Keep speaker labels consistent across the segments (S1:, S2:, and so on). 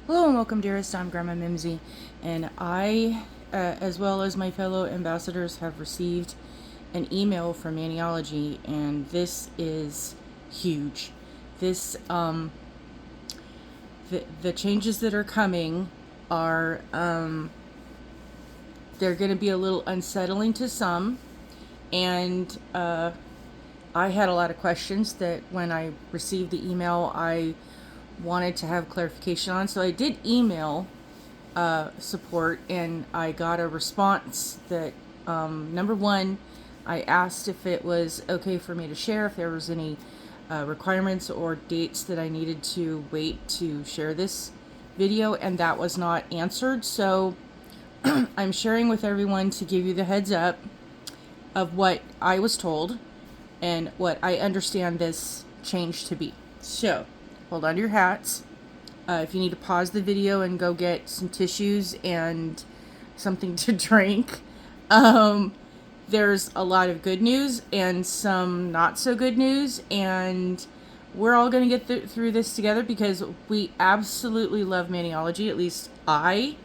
S1: Hello and welcome, dearest. I'm Grandma Mimsy, and I, as well as my fellow ambassadors, have received an email from Maniology, and this is huge. This, the changes that are coming are, they're going to be a little unsettling to some, and I had a lot of questions that when I received the email, I wanted to have clarification on. So I did email support, and I got a response that number one, I asked if it was okay for me to share, if there was any requirements or dates that I needed to wait to share this video, and that was not answered. So I'm sharing with everyone to give you the heads up of what I was told and what I understand this change to be. So hold on to your hats. If you need to pause the video and go get some tissues and something to drink, there's a lot of good news and some not so good news, and we're all going to get through this together because we absolutely love Maniology. At least I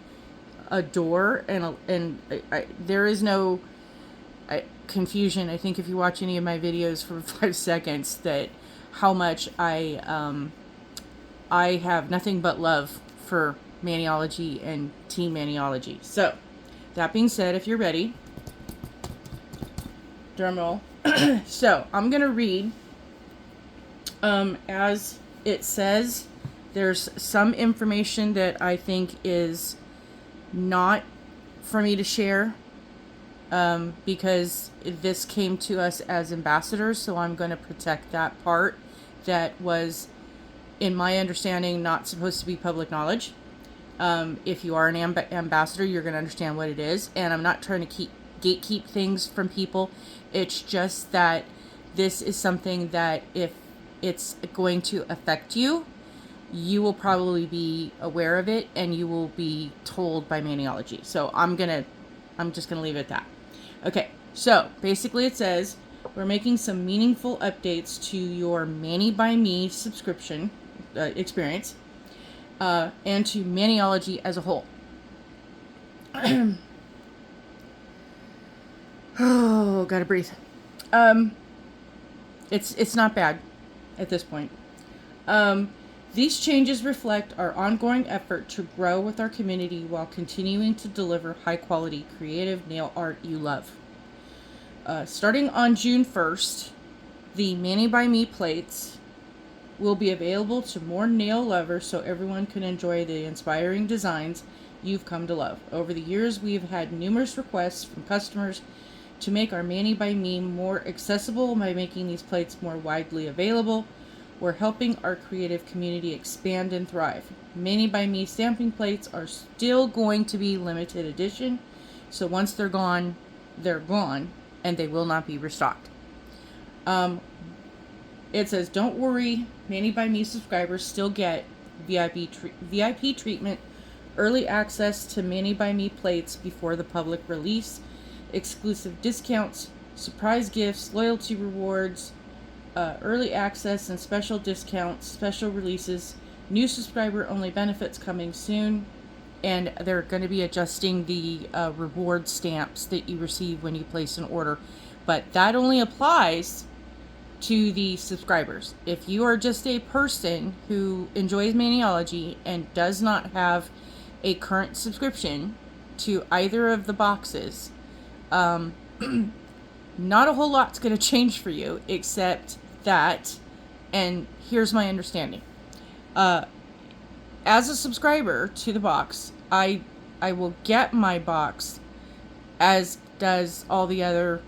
S1: adore, and there is no confusion. I think if you watch any of my videos for 5 seconds, that how much I have nothing but love for Maniology and Team Maniology. So, that being said, if you're ready, drum roll. So, I'm going to read as it says. There's some information that I think is not for me to share because this came to us as ambassadors, so I'm going to protect that part that was, in my understanding, not supposed to be public knowledge. If you are an ambassador, you're going to understand what it is. And I'm not trying to gatekeep things from people. It's just that this is something that if it's going to affect you, you will probably be aware of it and you will be told by Maniology. So I'm just going to leave it at that. Okay, so basically it says we're making some meaningful updates to your Mani by Me subscription experience, and to Maniology as a whole. Oh, gotta breathe. It's not bad at this point. These changes reflect our ongoing effort to grow with our community while continuing to deliver high quality creative nail art you love. Starting on June 1st, the Mani by Me plates will be available to more nail lovers so everyone can enjoy the inspiring designs you've come to love. Over the years, we've had numerous requests from customers to make our Mani by Me more accessible by making these plates more widely available. We're helping our creative community expand and thrive. Mani by Me stamping plates are still going to be limited edition, so once they're gone, and they will not be restocked. It says, don't worry, Mani by Me subscribers still get VIP treatment, early access to Mani by Me plates before the public release, exclusive discounts, surprise gifts, loyalty rewards, early access and special discounts, special releases, new subscriber only benefits coming soon, and they're going to be adjusting the reward stamps that you receive when you place an order. But that only applies to the subscribers. If you are just a person who enjoys Maniology and does not have a current subscription to either of the boxes, not a whole lot's going to change for you except that, and here's my understanding. As a subscriber to the box, I will get my box, as does all the other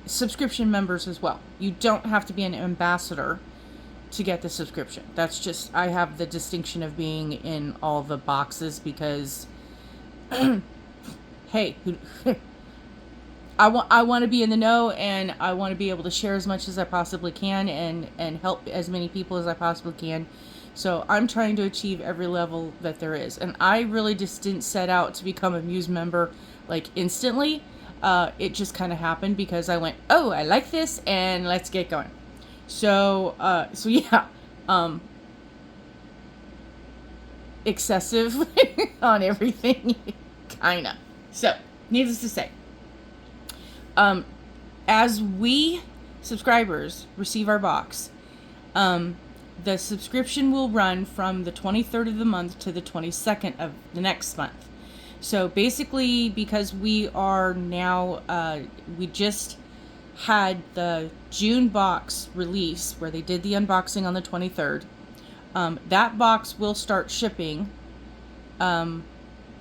S1: subscription members as well. You don't have to be an ambassador to get the subscription. That's just, I have the distinction of being in all the boxes because hey, I want to be in the know, and I want to be able to share as much as I possibly can and help as many people as I possibly can. So I'm trying to achieve every level that there is. And I really just didn't set out to become a Muse member like instantly. It just kind of happened because I went, oh, I like this, and let's get going. So yeah, excessive on everything, kinda. So, needless to say, as we subscribers receive our box, the subscription will run from the 23rd of the month to the 22nd of the next month. So basically, because we are now, we just had the June box release where they did the unboxing on the 23rd. That box will start shipping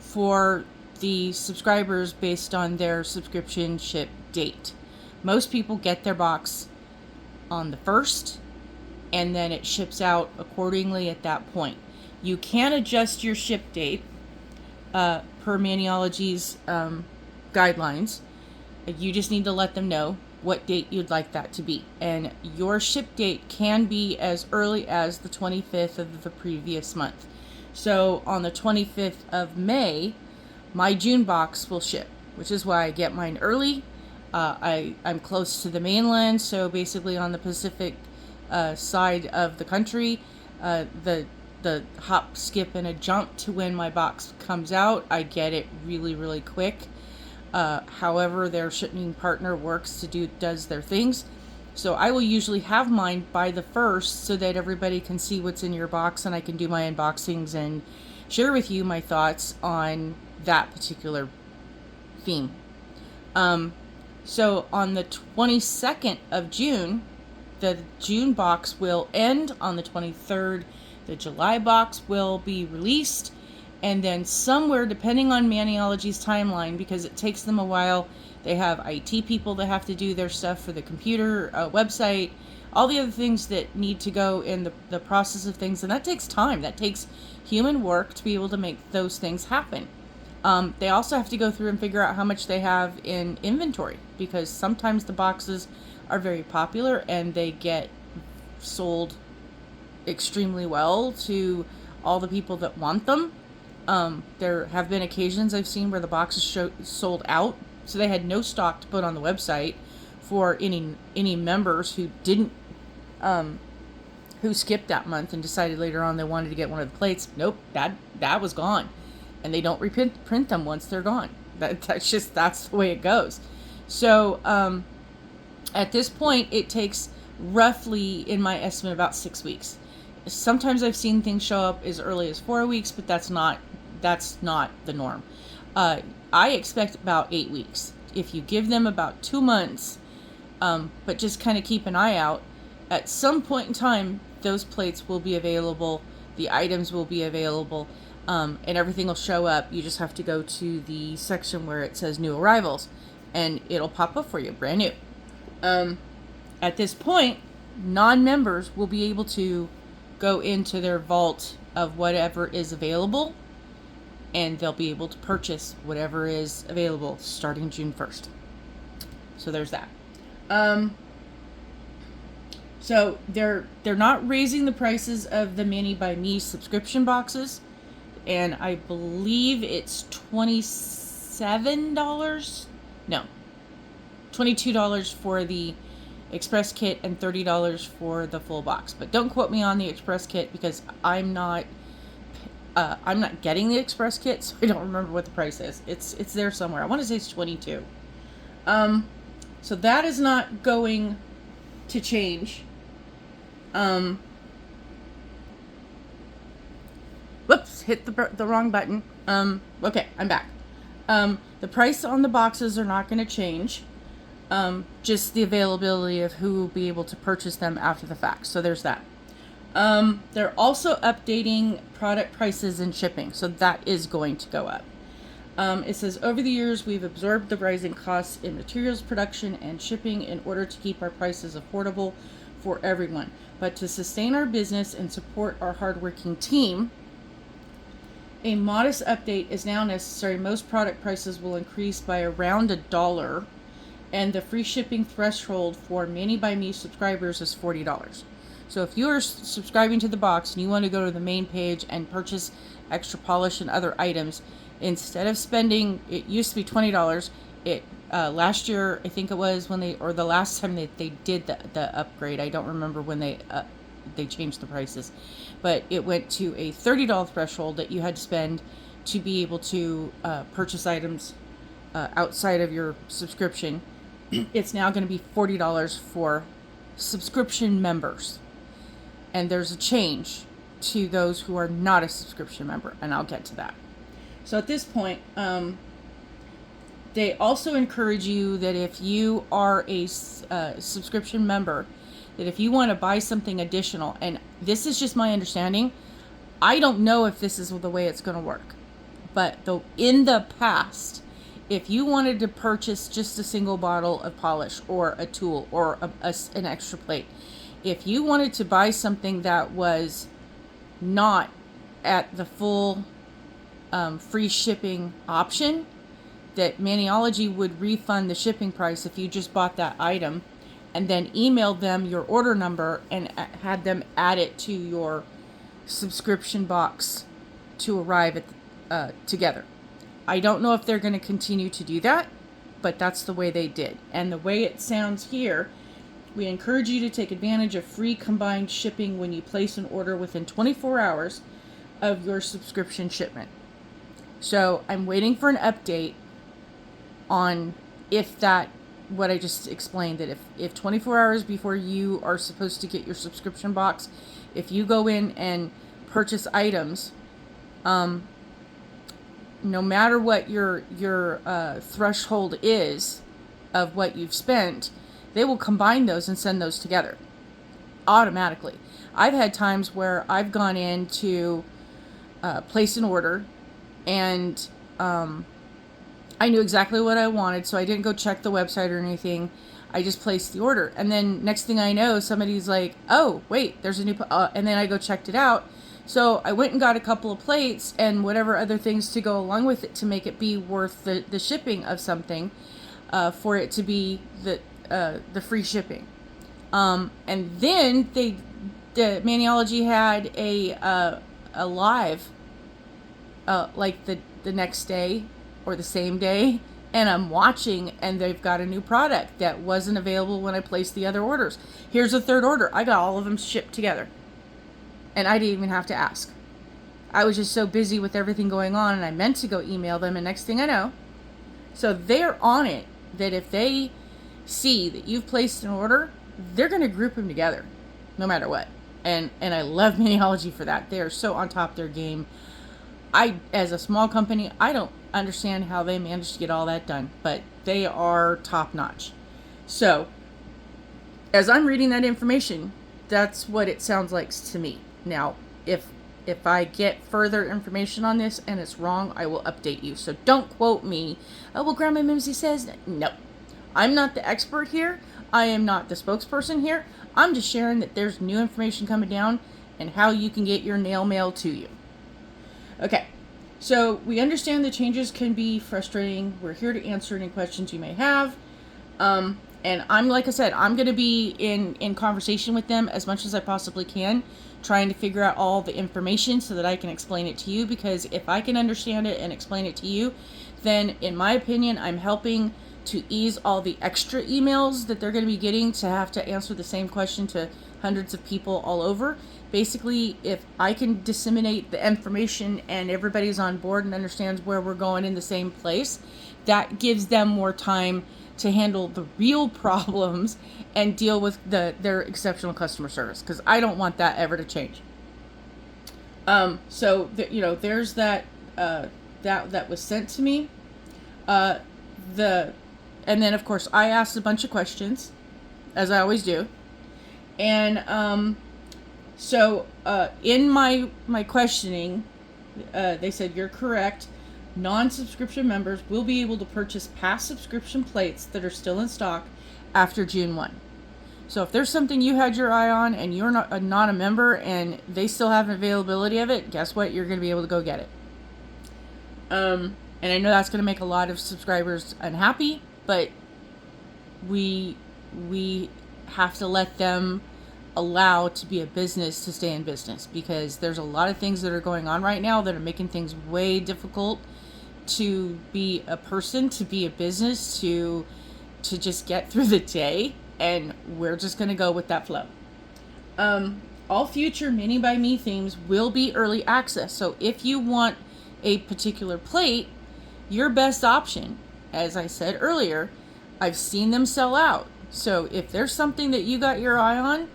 S1: for the subscribers based on their subscription ship date. Most people get their box on the 1st, and then it ships out accordingly at that point. You can adjust your ship date per Maniology's guidelines. You just need to let them know what date you'd like that to be. And your ship date can be as early as the 25th of the previous month. So on the 25th of May, my June box will ship, which is why I get mine early. I'm close to the mainland, so basically on the Pacific side of the country, the hop, skip, and a jump to when my box comes out. I get it really, really quick. However, their shipping partner does their things. So I will usually have mine by the 1st so that everybody can see what's in your box, and I can do my unboxings and share with you my thoughts on that particular theme. So on the 22nd of June, the June box will end. On the 23rd, the July box will be released. And then somewhere, depending on Maniology's timeline, because it takes them a while, they have IT people that have to do their stuff for the computer, website, all the other things that need to go in the process of things. And that takes time. That takes human work to be able to make those things happen. They also have to go through and figure out how much they have in inventory, because sometimes the boxes are very popular and they get sold extremely well to all the people that want them. There have been occasions I've seen where the boxes sold out, so they had no stock to put on the website for any members who didn't who skipped that month and decided later on they wanted to get one of the plates. Nope, that was gone. And they don't reprint them once they're gone. That's the way it goes. So at this point, it takes roughly, in my estimate, about 6 weeks. Sometimes I've seen things show up as early as 4 weeks, but that's not the norm. I expect about 8 weeks. If you give them about 2 months, but just kind of keep an eye out, at some point in time, those plates will be available, the items will be available, and everything will show up. You just have to go to the section where it says new arrivals, and it'll pop up for you, brand new. At this point, non-members will be able to go into their vault of whatever is available, and they'll be able to purchase whatever is available starting June 1st. So there's that. So they're not raising the prices of the Mani by Me subscription boxes, and I believe it's $27. No, $22 for the express kit and $30 for the full box. But don't quote me on the express kit, because I'm not getting the express kit, so I don't remember what the price is. It's there somewhere. I want to say it's $22. So that is not going to change. Whoops, hit the wrong button. Okay, I'm back. The price on the boxes are not going to change. Just the availability of who will be able to purchase them after the fact. So there's that. They're also updating product prices and shipping, so that is going to go up. It says, over the years, we've absorbed the rising costs in materials production and shipping in order to keep our prices affordable for everyone. But to sustain our business and support our hardworking team, a modest update is now necessary. Most product prices will increase by around $1, and the free shipping threshold for Mani by Me subscribers is $40. So if you are subscribing to the box and you want to go to the main page and purchase extra polish and other items, instead of spending, it used to be $20. Last year, I think it was the last time they did the upgrade. I don't remember when they changed the prices, but it went to a $30 threshold that you had to spend to be able to purchase items outside of your subscription. It's now going to be $40 for subscription members. And there's a change to those who are not a subscription member, and I'll get to that. So at this point, they also encourage you that if you are a subscription member, that if you want to buy something additional, and this is just my understanding, I don't know if this is the way it's going to work, but though in the past, if you wanted to purchase just a single bottle of polish or a tool or an extra plate, if you wanted to buy something that was not at the full free shipping option, that Maniology would refund the shipping price if you just bought that item and then emailed them your order number and had them add it to your subscription box to arrive at together. I don't know if they're going to continue to do that, but that's the way they did. And the way it sounds here, we encourage you to take advantage of free combined shipping when you place an order within 24 hours of your subscription shipment. So I'm waiting for an update on if that, what I just explained, that if 24 hours before you are supposed to get your subscription box, if you go in and purchase items, no matter what your threshold is of what you've spent, they will combine those and send those together automatically. I've had times where I've gone in to place an order, and I knew exactly what I wanted, so I didn't go check the website or anything. I just placed the order. And then next thing I know, somebody's like, oh, wait, there's a new... and then I go checked it out. So I went and got a couple of plates and whatever other things to go along with it to make it be worth the shipping of something, for it to be the free shipping. And then the Maniology had a live like the next day or the same day, and I'm watching, and they've got a new product that wasn't available when I placed the other orders. Here's a third order. I got all of them shipped together, and I didn't even have to ask. I was just so busy with everything going on, and I meant to go email them, and next thing I know, so they're on it, that if they see that you've placed an order, they're going to group them together no matter what. And I love Maniology for that. They are so on top of their game. As a small company, I don't understand how they managed to get all that done, but they are top notch. So as I'm reading that information, that's what it sounds like to me. Now, if I get further information on this and it's wrong, I will update you. So don't quote me. Oh, well, Grandma Mimsy says, no. I'm not the expert here. I am not the spokesperson here. I'm just sharing that there's new information coming down and how you can get your nail mail to you. Okay, so we understand the changes can be frustrating. We're here to answer any questions you may have. And I'm, like I said, I'm going to be in conversation with them as much as I possibly can, trying to figure out all the information so that I can explain it to you, because if I can understand it and explain it to you, then in my opinion, I'm helping to ease all the extra emails that they're going to be getting to have to answer the same question to hundreds of people all over. Basically, if I can disseminate the information and everybody's on board and understands where we're going in the same place, that gives them more time to handle the real problems and deal with their exceptional customer service, because I don't want that ever to change. So there's that that was sent to me. And then of course I asked a bunch of questions, as I always do, and so in my questioning, they said, you're correct. Non-subscription members will be able to purchase past subscription plates that are still in stock after June 1. So if there's something you had your eye on and you're not a member and they still have availability of it, guess what? You're going to be able to go get it. And I know that's going to make a lot of subscribers unhappy, but we have to let them allow to be a business to stay in business, because there's a lot of things that are going on right now that are making things way difficult to be a person, to be a business, to just get through the day, and we're just going to go with that flow. all future Mini by Me themes will be early access. So if you want a particular plate, your best option, as I said earlier, I've seen them sell out. So if there's something that you got your eye on,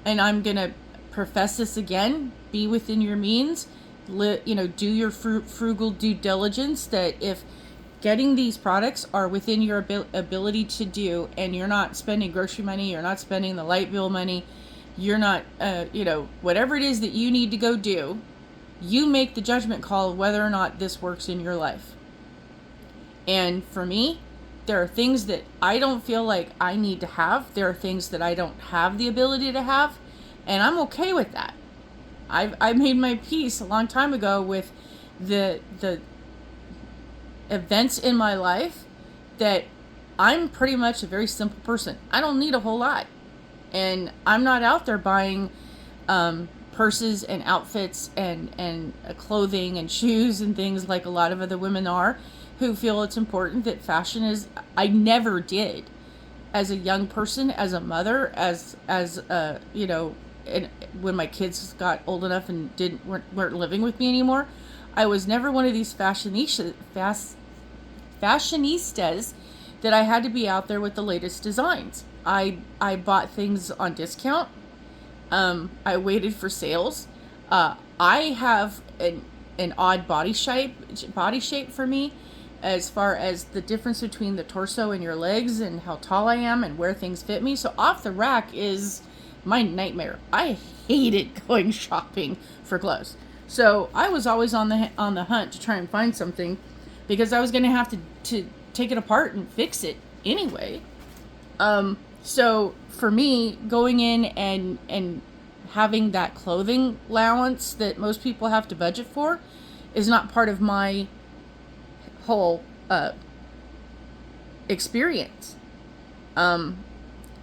S1: and I'm gonna profess this again, be within your means. Do your frugal due diligence, that if getting these products are within your ability to do, and you're not spending grocery money, you're not spending the light bill money, you're not, whatever it is that you need to go do, you make the judgment call of whether or not this works in your life. And for me, there are things that I don't feel like I need to have. There are things that I don't have the ability to have, and I'm okay with that. I made my peace a long time ago with the events in my life, that I'm pretty much a very simple person. I don't need a whole lot, and I'm not out there buying purses and outfits and clothing and shoes and things like a lot of other women are, who feel it's important that fashion is. I never did, as a young person, as a mother, as and when my kids got old enough and weren't living with me anymore, I was never one of these fashionistas that I had to be out there with the latest designs. I bought things on discount. I waited for sales. I have an odd body shape for me, as far as the difference between the torso and your legs and how tall I am and where things fit me. So off the rack is my nightmare. I hated going shopping for clothes. So I was always on the hunt to try and find something, because I was going to have to take it apart and fix it anyway. So for me, going in and having that clothing allowance that most people have to budget for is not part of my whole experience.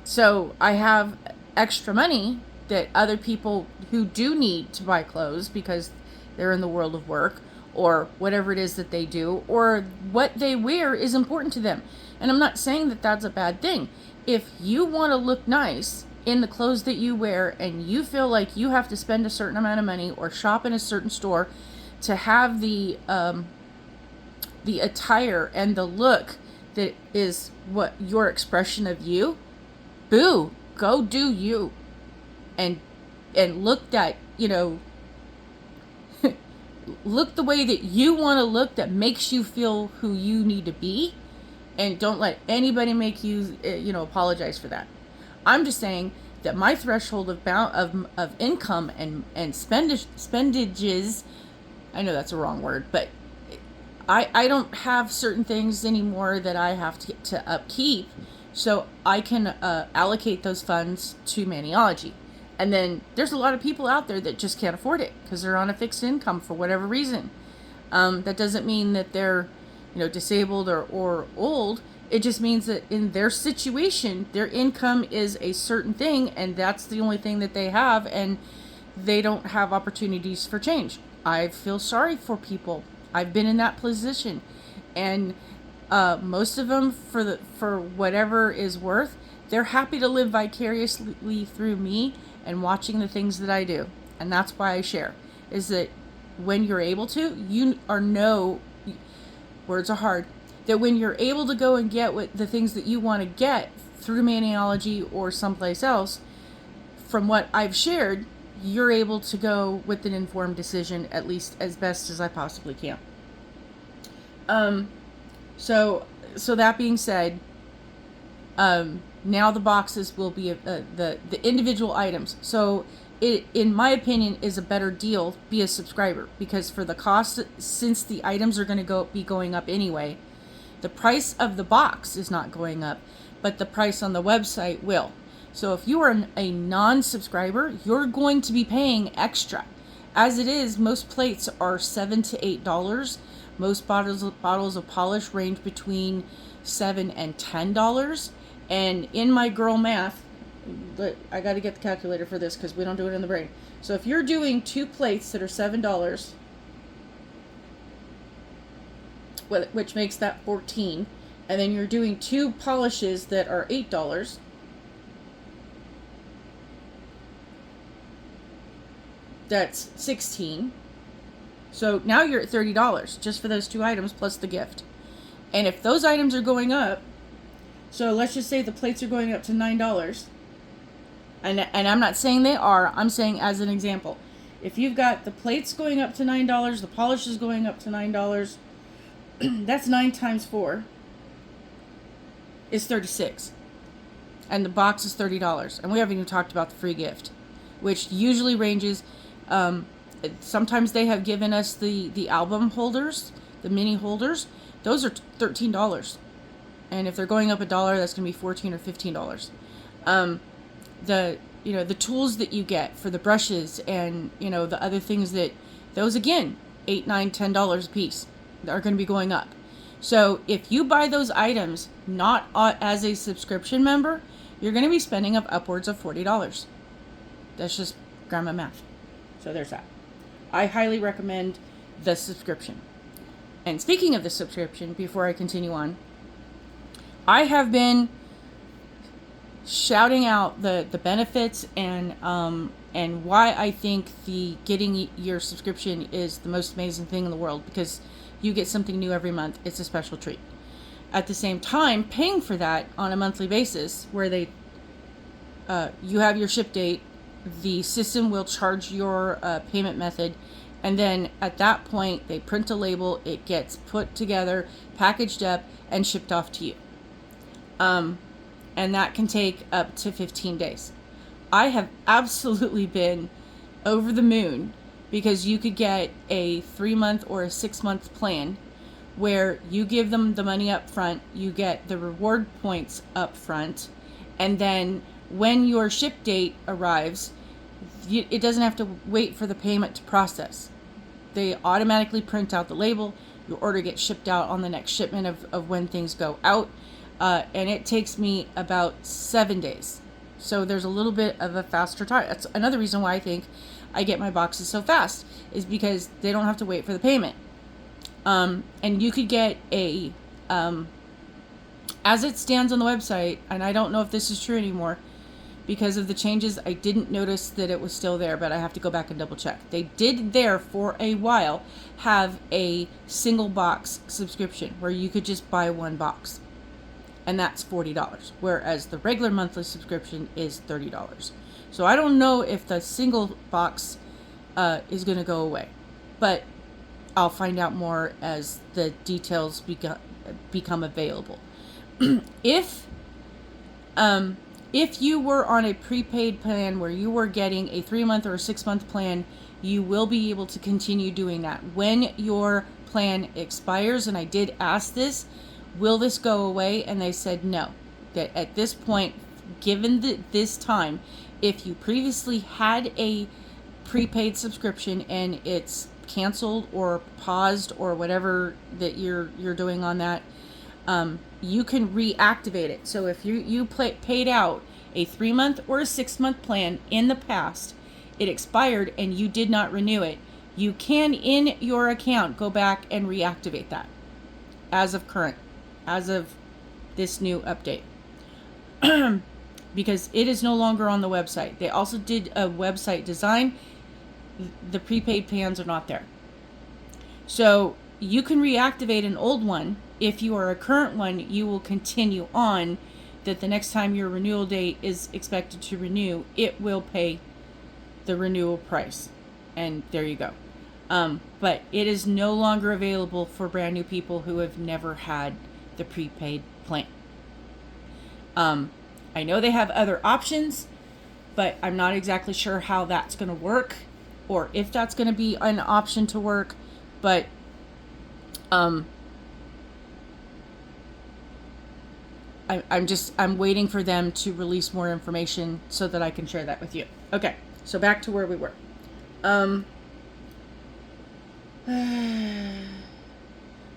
S1: So I have extra money that other people who do need to buy clothes because they're in the world of work, or whatever it is that they do, or what they wear is important to them. And I'm not saying that that's a bad thing. If you want to look nice in the clothes that you wear, and you feel like you have to spend a certain amount of money or shop in a certain store to have the attire and the look that is what your expression of you, boo, go do you, and look that, look the way that you want to look, that makes you feel who you need to be, and don't let anybody make you apologize for that. I'm just saying that my threshold of income and spendages, I know that's a wrong word, but I don't have certain things anymore that I have to upkeep, so I can allocate those funds to Maniology. And then there's a lot of people out there that just can't afford it because they're on a fixed income for whatever reason. That doesn't mean that they're disabled or old. It just means that in their situation, their income is a certain thing, and that's the only thing that they have, and they don't have opportunities for change. I feel sorry for people. I've been in that position, and most of them, for whatever is worth, they're happy to live vicariously through me and watching the things that I do. And that's why I share, is that when you're able to, words are hard, that when you're able to go and get the things that you want to get through Maniology or someplace else, from what I've shared, you're able to go with an informed decision, at least as best as I possibly can. So that being said, now the boxes will be the individual items. So it, in my opinion, is a better deal. Be a subscriber, because for the cost, since the items are going to be going up anyway, the price of the box is not going up, but the price on the website will. So if you are a non-subscriber, you're going to be paying extra. As it is, most plates are $7 to $8. Most bottles of polish range between $7 and $10. And in my girl math, I got to get the calculator for this because we don't do it in the brain. So if you're doing 2 plates that are $7, which makes that $14, and then you're doing 2 polishes that are $8, That's $16. So now you're at $30 just for those 2 items plus the gift. And if those items are going up, so let's just say the plates are going up to $9. And I'm not saying they are, I'm saying as an example. If you've got the plates going up to $9, the polish is going up to $9, that's 9 times 4 is 36. And the box is $30. And we haven't even talked about the free gift, which usually ranges, sometimes they have given us the album holders, the mini holders. Those are $13. And if they're going up $1, that's going to be $14 or $15. The tools that you get for the brushes and, the other things those again, $8, $9, $10 a piece are going to be going up. So if you buy those items not as a subscription member, you're going to be spending upwards of $40. That's just grandma math. So there's that. I highly recommend the subscription. And speaking of the subscription, before I continue on, I have been shouting out the benefits and why I think getting your subscription is the most amazing thing in the world, because you get something new every month. It's a special treat. At the same time, paying for that on a monthly basis, where you have your ship date, the system will charge your payment method, and then at that point they print a label, it gets put together, packaged up, and shipped off to you. And that can take up to 15 days. I have absolutely been over the moon because you could get a 3-month or a 6-month plan where you give them the money up front, you get the reward points up front, and then when your ship date arrives, it doesn't have to wait for the payment to process. They automatically print out the label, your order gets shipped out on the next shipment of when things go out. And it takes me about 7 days. So there's a little bit of a faster time. That's another reason why I think I get my boxes so fast, is because they don't have to wait for the payment. And you could get as it stands on the website, and I don't know if this is true anymore, because of the changes, I didn't notice that it was still there, but I have to go back and double check. They did there for a while have a single box subscription where you could just buy one box. And that's $40, whereas the regular monthly subscription is $30. So I don't know if the single box is going to go away, but I'll find out more as the details become available. If you were on a prepaid plan where you were getting a 3-month or a 6-month plan, you will be able to continue doing that. When your plan expires, and I did ask this, will this go away? And they said no. That at this point, given this time, if you previously had a prepaid subscription and it's canceled or paused or whatever that you're doing on that, you can reactivate it. So if you paid out a 3-month or a 6-month plan in the past, it expired and you did not renew it, you can in your account go back and reactivate that as of this new update. Because it is no longer on the website. They also did a website design. The prepaid plans are not there. So you can reactivate an old one. If you are a current one, you will continue on, that the next time your renewal date is expected to renew, it will pay the renewal price. And there you go. But it is no longer available for brand new people who have never had the prepaid plan. I know they have other options, but I'm not exactly sure how that's going to work, or if that's going to be an option to work. But I'm waiting for them to release more information so that I can share that with you. Okay, so back to where we were.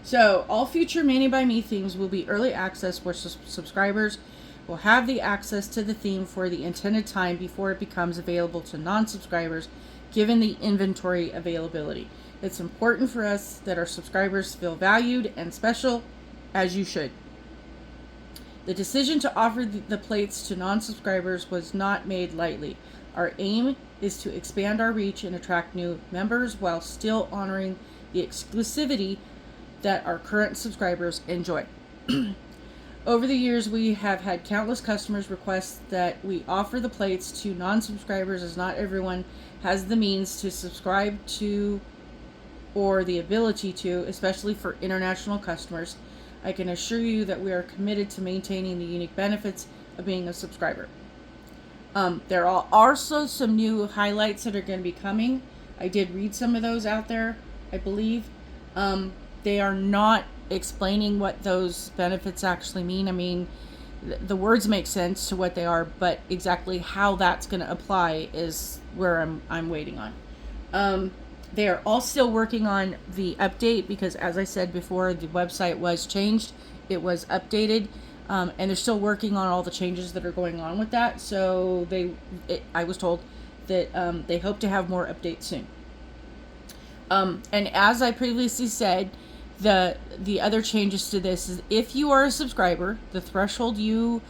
S1: So all future Mani by Me themes will be early access, where subscribers will have the access to the theme for the intended time before it becomes available to non-subscribers, given the inventory availability. It's important for us that our subscribers feel valued and special, as you should. The decision to offer the plates to non-subscribers was not made lightly. Our aim is to expand our reach and attract new members while still honoring the exclusivity that our current subscribers enjoy. Over the years, we have had countless customers request that we offer the plates to non-subscribers, as not everyone has the means to subscribe to or the ability to, especially for international customers. I can assure you that we are committed to maintaining the unique benefits of being a subscriber. There are also some new highlights that are going to be coming. I did read some of those out there, I believe. They are not explaining what those benefits actually mean. I mean, the words make sense to what they are, but exactly how that's going to apply is where I'm waiting on. They are all still working on the update because, as I said before, the website was changed. It was updated, and they're still working on all the changes that are going on with that. So I was told that they hope to have more updates soon. And as I previously said, the other changes to this is if you are a subscriber, the threshold you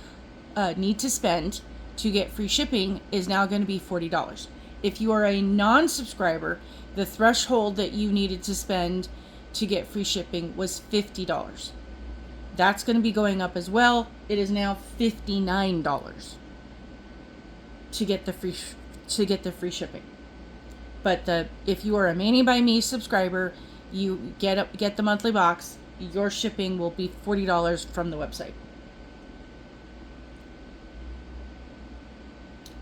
S1: need to spend to get free shipping is now going to be $40. If you are a non-subscriber, the threshold that you needed to spend to get free shipping was $50. That's going to be going up as well. It is now $59 to get the free shipping. But if you are a Mani by Me subscriber, you get the monthly box. Your shipping will be $40 from the website.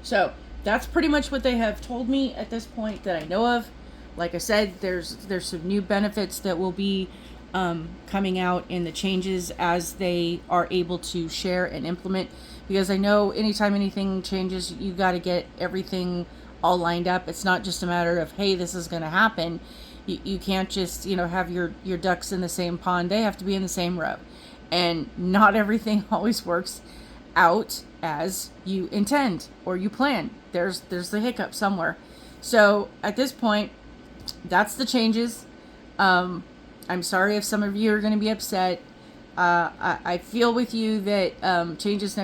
S1: So that's pretty much what they have told me at this point that I know of. Like I said, there's some new benefits that will be coming out in the changes as they are able to share and implement. Because I know anytime anything changes, you got to get everything all lined up. It's not just a matter of, hey, this is going to happen. You can't just, have your ducks in the same pond. They have to be in the same row. And not everything always works out as you intend or you plan. There's the hiccup somewhere. So at this point, that's the changes. I'm sorry if some of you are going to be upset. I feel with you that change is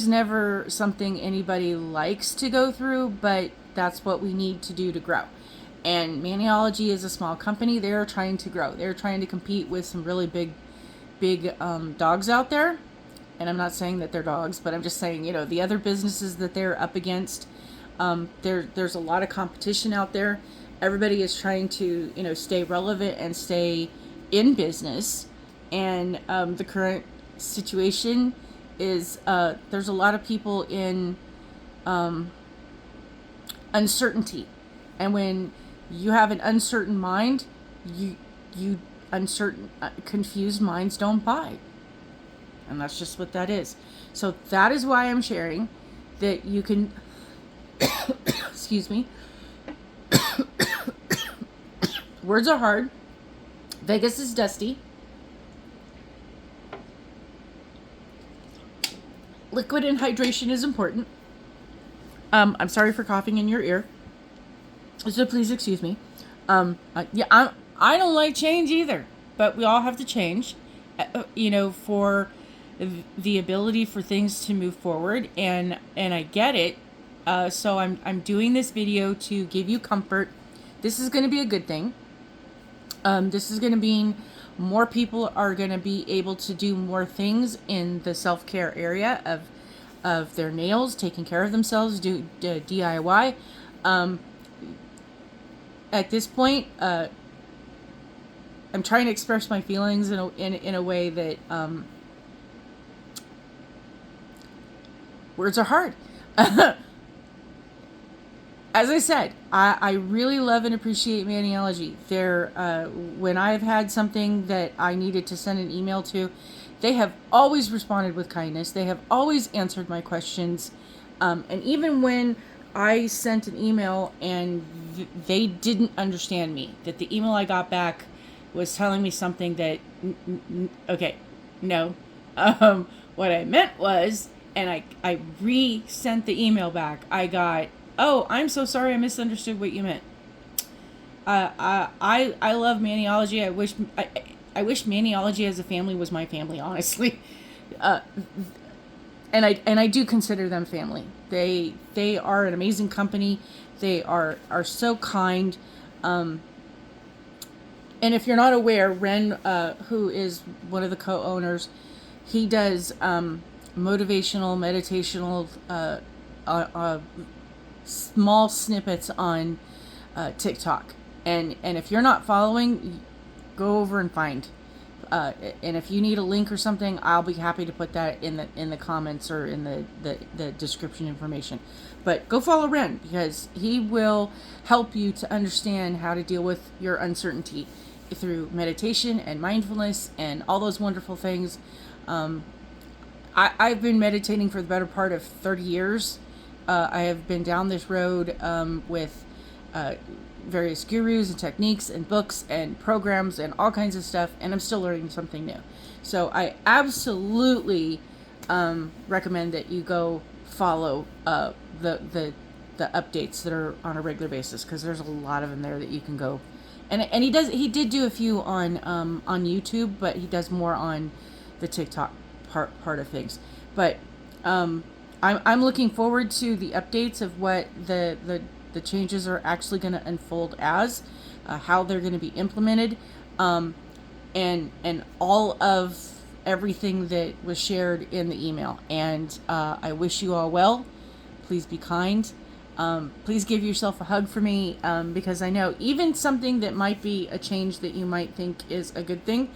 S1: never something anybody likes to go through, but that's what we need to do to grow. And Maniology is a small company. They're trying to grow. They're trying to compete with some really big dogs out there. And I'm not saying that they're dogs, but I'm just saying, the other businesses that they're up against, there's a lot of competition out there. Everybody is trying to, stay relevant and stay in business. And the current situation is there's a lot of people in uncertainty. And when you have an uncertain mind, confused minds don't buy. And that's just what that is. So that is why I'm sharing that you can, excuse me, words are hard. Vegas is dusty. Liquid and hydration is important. I'm sorry for coughing in your ear. So please excuse me. I don't like change either, but we all have to change, for the ability for things to move forward, and I get it. So I'm doing this video to give you comfort. This is going to be a good thing. This is going to mean more people are going to be able to do more things in the self-care area of their nails, taking care of themselves, do DIY. At this point, I'm trying to express my feelings in a way that words are hard. As I said, I really love and appreciate Maniology. When I've had something that I needed to send an email to, they have always responded with kindness. They have always answered my questions. And even when I sent an email and they didn't understand me, that the email I got back was telling me something that, okay, no. What I meant was, and I re-sent the email back, I got, oh, I'm so sorry, I misunderstood what you meant. I love Maniology. I wish Maniology as a family was my family, honestly. And I do consider them family. They are an amazing company. They are so kind. And if you're not aware, Ren, who is one of the co-owners, he does motivational, meditational, small snippets on TikTok. And if you're not following, go over and find. And if you need a link or something, I'll be happy to put that in the comments or in the description information. But go follow Ren, because he will help you to understand how to deal with your uncertainty through meditation and mindfulness and all those wonderful things. I've been meditating for the better part of 30 years. I have been down this road with various gurus and techniques and books and programs and all kinds of stuff, and I'm still learning something new. So I absolutely recommend that you go follow the updates that are on a regular basis, because there's a lot of them there that you can go. And he did do a few on YouTube, but he does more on the TikTok part of things. But I'm looking forward to the updates of what the changes are actually going to unfold as, how they're going to be implemented, and all of everything that was shared in the email. And I wish you all well. Please be kind. Please give yourself a hug for me, because I know even something that might be a change that you might think is a good thing,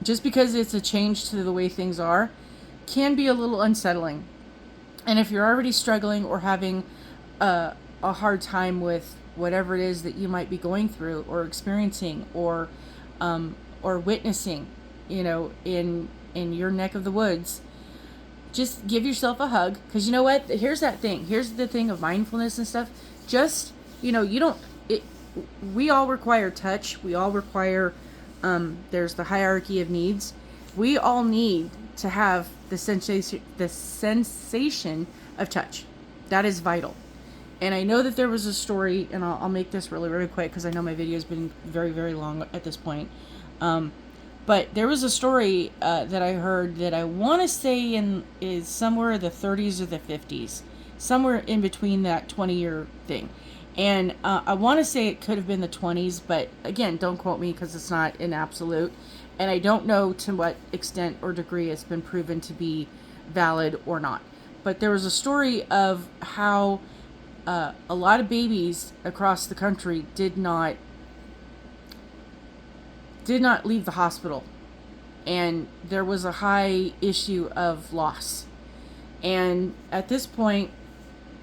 S1: just because it's a change to the way things are, can be a little unsettling. And if you're already struggling or having a hard time with whatever it is that you might be going through or experiencing or witnessing, in your neck of the woods, just give yourself a hug. Because you know what? Here's that thing. Here's the thing of mindfulness and stuff. Just, we all require touch. We all require, there's the hierarchy of needs. We all need to have the sensation of touch. That is vital. And I know that there was a story, and I'll make this really, really quick, because I know my video has been very, very long at this point. But there was a story that I heard that I want to say is somewhere the 30s or the 50s, somewhere in between that 20-year thing. And I want to say it could have been the 20s, but again, don't quote me, because it's not an absolute. And I don't know to what extent or degree it's been proven to be valid or not. But there was a story of how a lot of babies across the country did not leave the hospital, and there was a high issue of loss. And at this point,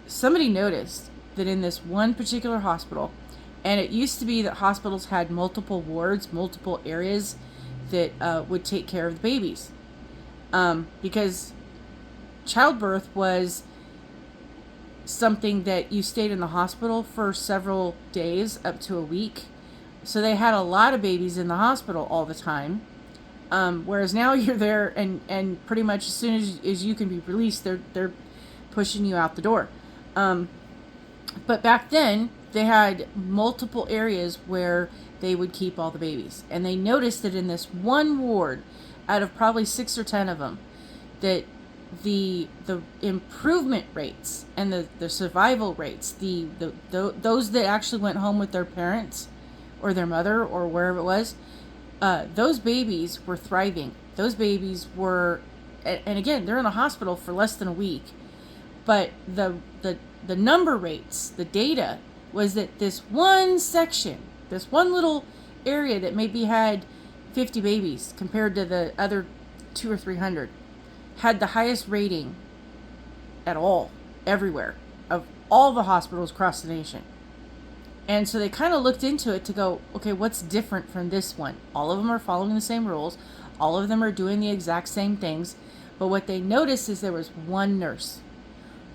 S1: somebody noticed that in this one particular hospital, and it used to be that hospitals had multiple wards, multiple areas that would take care of the babies, because childbirth was something that you stayed in the hospital for several days, up to a week. So they had a lot of babies in the hospital all the time. Whereas now you're there, and pretty much as soon as you can be released, they're pushing you out the door. But back then they had multiple areas where they would keep all the babies. And they noticed that in this one ward, out of probably 6 or 10 of them, that the improvement rates and the survival rates, those that actually went home with their parents or their mother or wherever it was, those babies were thriving. Those babies were, and again, they're in the hospital for less than a week, but the number rates, the data was that this one section, this one little area that maybe had 50 babies compared to the other 200 or 300, had the highest rating at all, everywhere, of all the hospitals across the nation. And so they kind of looked into it to go, okay, what's different from this one? All of them are following the same rules. All of them are doing the exact same things. But what they noticed is there was one nurse,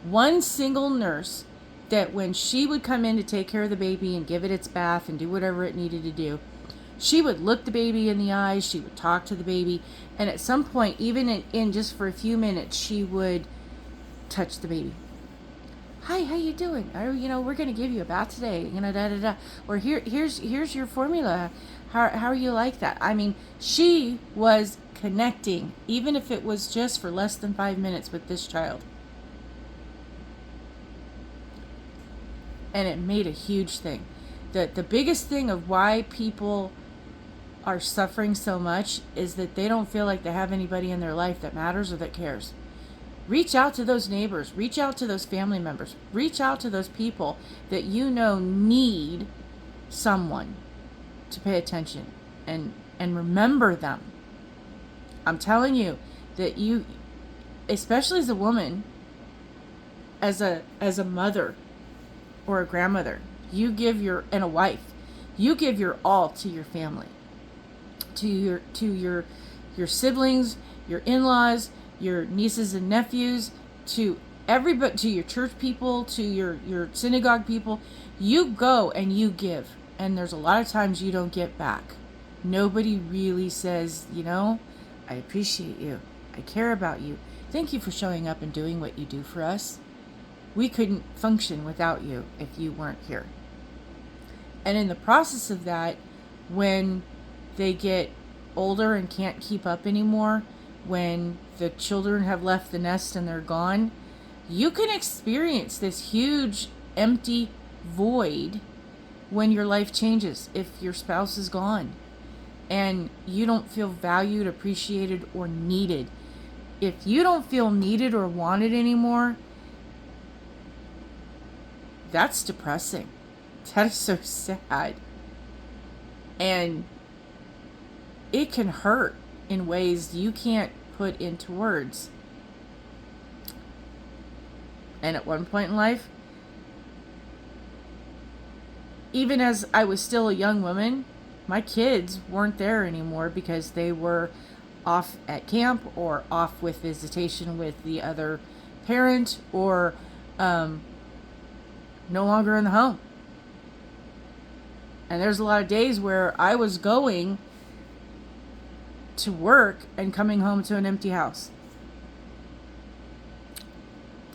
S1: one single nurse, that when she would come in to take care of the baby and give it its bath and do whatever it needed to do, she would look the baby in the eyes, she would talk to the baby, and at some point, even in just for a few minutes, she would touch the baby. Hi, how you doing? We're going to give you a bath today, Or here's your formula. How are you like that? I mean, she was connecting, even if it was just for less than 5 minutes, with this child. And it made a huge thing. The biggest thing of why people are suffering so much is that they don't feel like they have anybody in their life that matters or that cares. Reach out to those neighbors, reach out to those family members, reach out to those people that you know need someone to pay attention and remember them. I'm telling you that you, especially as a woman, as a mother or a grandmother, you give and a wife, you give your all to your family, to your siblings, your in-laws, your nieces and nephews, to everybody, to your church people, to your synagogue people. You go and you give, and there's a lot of times you don't get back. Nobody really says, I appreciate you, I care about you, thank you for showing up and doing what you do for us. We couldn't function without you if you weren't here. And in the process of that, when they get older and can't keep up anymore, when the children have left the nest and they're gone, you can experience this huge empty void when your life changes, if your spouse is gone and you don't feel valued, appreciated, or needed. If you don't feel needed or wanted anymore, that's depressing. That is so sad. And it can hurt in ways you can't put into words. And at one point in life, even as I was still a young woman, my kids weren't there anymore because they were off at camp or off with visitation with the other parent, or no longer in the home. And there's a lot of days where I was going to work and coming home to an empty house.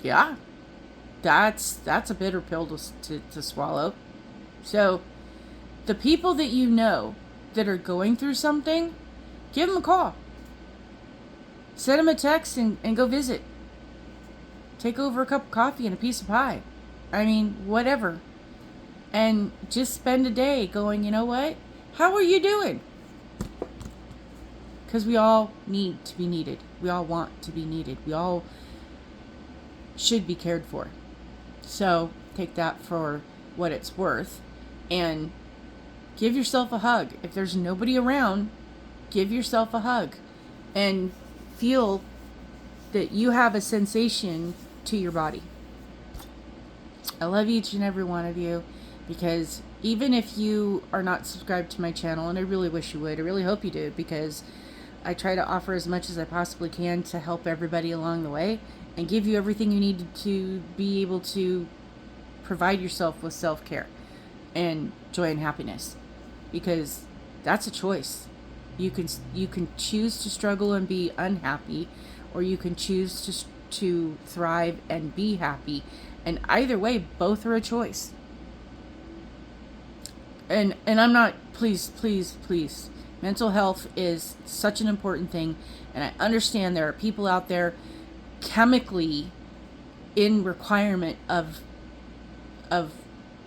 S1: Yeah, that's a bitter pill to swallow. So the people that you know that are going through something, give them a call. Send them a text and go visit. Take over a cup of coffee and a piece of pie. I mean, whatever. And just spend a day going, you know what? How are you doing? Because we all need to be needed. We all want to be needed. We all should be cared for. So take that for what it's worth. And give yourself a hug. If there's nobody around, give yourself a hug. And feel that you have a sensation to your body. I love each and every one of you, because even if you are not subscribed to my channel, and I really wish you would, I really hope you do, because I try to offer as much as I possibly can to help everybody along the way and give you everything you need to be able to provide yourself with self-care and joy and happiness, because that's a choice. You can choose to struggle and be unhappy, or you can choose to thrive and be happy. And either way, both are a choice. And I'm not, please, mental health is such an important thing. And I understand there are people out there chemically in requirement of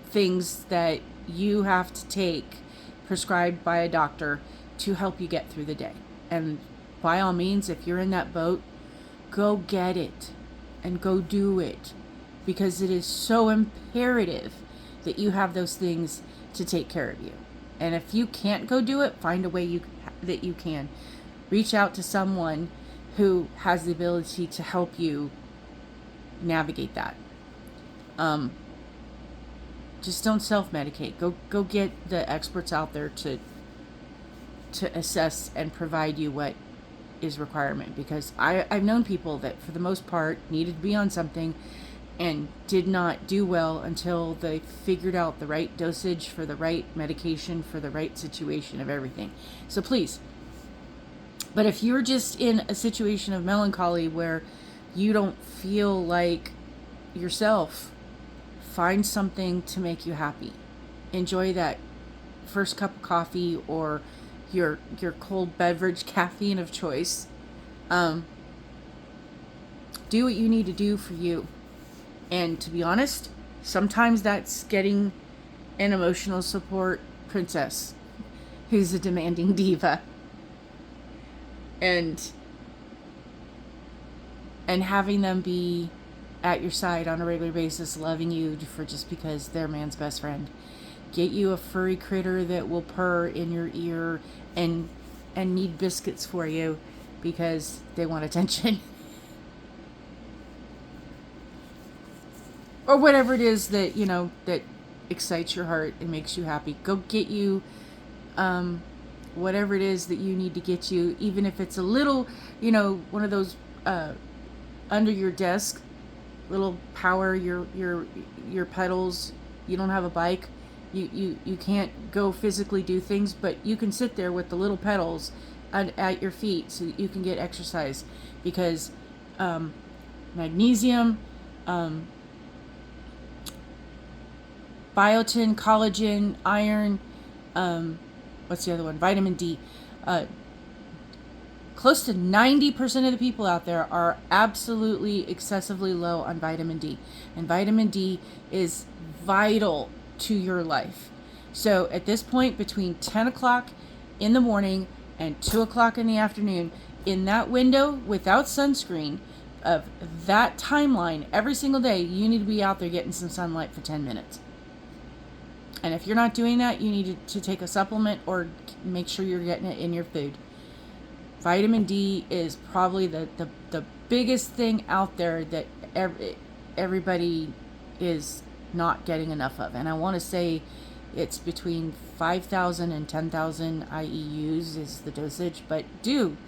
S1: things that you have to take prescribed by a doctor to help you get through the day. And by all means, if you're in that boat, go get it and go do it, because it is so imperative that you have those things to take care of you. And if you can't go do it, find a way that you can. Reach out to someone who has the ability to help you navigate that. Just don't self-medicate. Go get the experts out there to assess and provide you what is requirement. Because I've known people that for the most part needed to be on something and did not do well until they figured out the right dosage for the right medication for the right situation of everything. So please. But if you're just in a situation of melancholy where you don't feel like yourself, find something to make you happy. Enjoy that first cup of coffee or your cold beverage, caffeine of choice. Do what you need to do for you. And to be honest, Sometimes that's getting an emotional support princess who's a demanding diva. And having them be at your side on a regular basis, loving you for just because they're man's best friend. Get you a furry critter that will purr in your ear and need biscuits for you because they want attention. Or whatever it is that, that excites your heart and makes you happy. Go get you whatever it is that you need to get you, even if it's a little, one of those under your desk little power your pedals. You don't have a bike, you can't go physically do things, but you can sit there with the little pedals at your feet so that you can get exercise, because magnesium, biotin, collagen, iron, what's the other one, vitamin D, close to 90% of the people out there are absolutely excessively low on vitamin D. And vitamin D is vital to your life. So at this point, between 10 o'clock in the morning and 2 o'clock in the afternoon, in that window without sunscreen of that timeline, every single day, you need to be out there getting some sunlight for 10 minutes. And if you're not doing that, you need to take a supplement or make sure you're getting it in your food. Vitamin D is probably the biggest thing out there that everybody is not getting enough of. And I want to say it's between 5,000 and 10,000 IEUs is the dosage. But do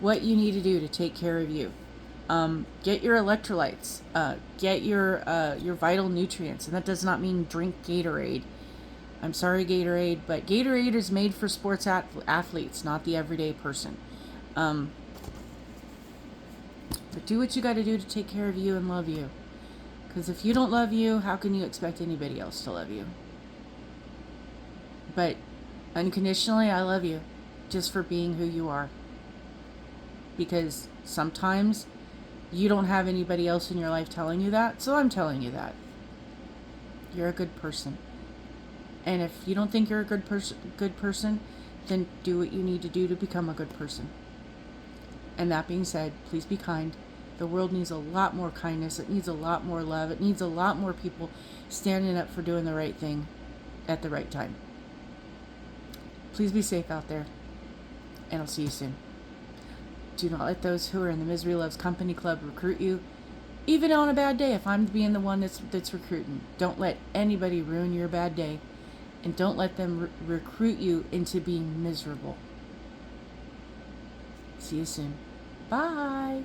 S1: what you need to do to take care of you. Get your electrolytes. Get your vital nutrients. And that does not mean drink Gatorade. I'm sorry, Gatorade, but Gatorade is made for sports athletes, not the everyday person. But do what you got to do to take care of you and love you. Because if you don't love you, how can you expect anybody else to love you? But unconditionally, I love you just for being who you are. Because sometimes you don't have anybody else in your life telling you that, so I'm telling you that. You're a good person. And if you don't think you're a good person, then do what you need to do to become a good person. And that being said, please be kind. The world needs a lot more kindness. It needs a lot more love. It needs a lot more people standing up for doing the right thing at the right time. Please be safe out there. And I'll see you soon. Do not let those who are in the Misery Loves Company Club recruit you. Even on a bad day, if I'm being the one that's recruiting. Don't let anybody ruin your bad day. And don't let them recruit you into being miserable. See you soon. Bye.